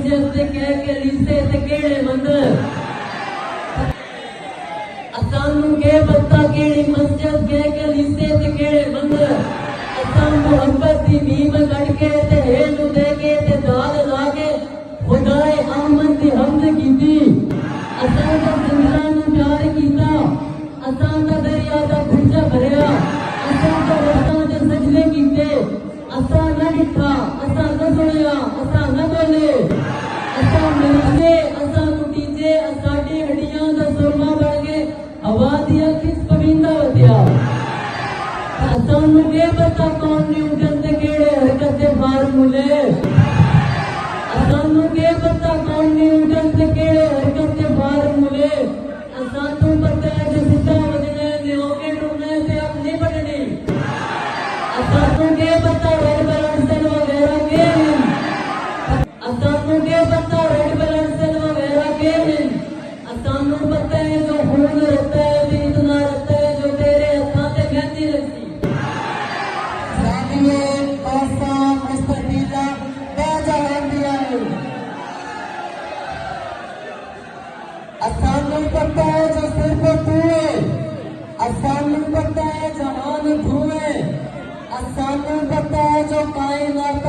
मस्जिद से कह के लीसे ते केड़े मंदिर असानू के पता केड़ी मस्जिद कह के लीसे ते केड़े मंदिर असां मोहब्बत दी नीम कट के ते हेल दे के ते दाल ला के खुदाए आमद दी हमद कीती असां दा जिंदा नू प्यार कीता असां दा दरिया दा खुंजा भरया असां दा रस्ता दे सजदे कीते असां न डिठा असां न सुनिया असां न बोले असां मिलके असां टूटीजे साडी हड्डियां दा सुरमा बन के हवा दिया किस पविंदा वतिया असानू के पता कौन न्यूटन ते केड़े हरकत दे फार्मूले असानू के पता कौन न्यूटन ते केड़े हरकत दे फार्मूले असानू पता है जो सीधा वजने ने होके टूटने से अब नहीं पड़नी असानू के पता रेड बैलेंस सेल वगैरह के असानू के पता रेड बैलेंस सेल वगैरह के असानू पता है जो खून रहता है भी इतना रहता है जो तेरे हाथों से मेहंदी लगती असानू पता है जो सिर्फ तू है असानू पता है जहान तू है असानू पता है जो कायनात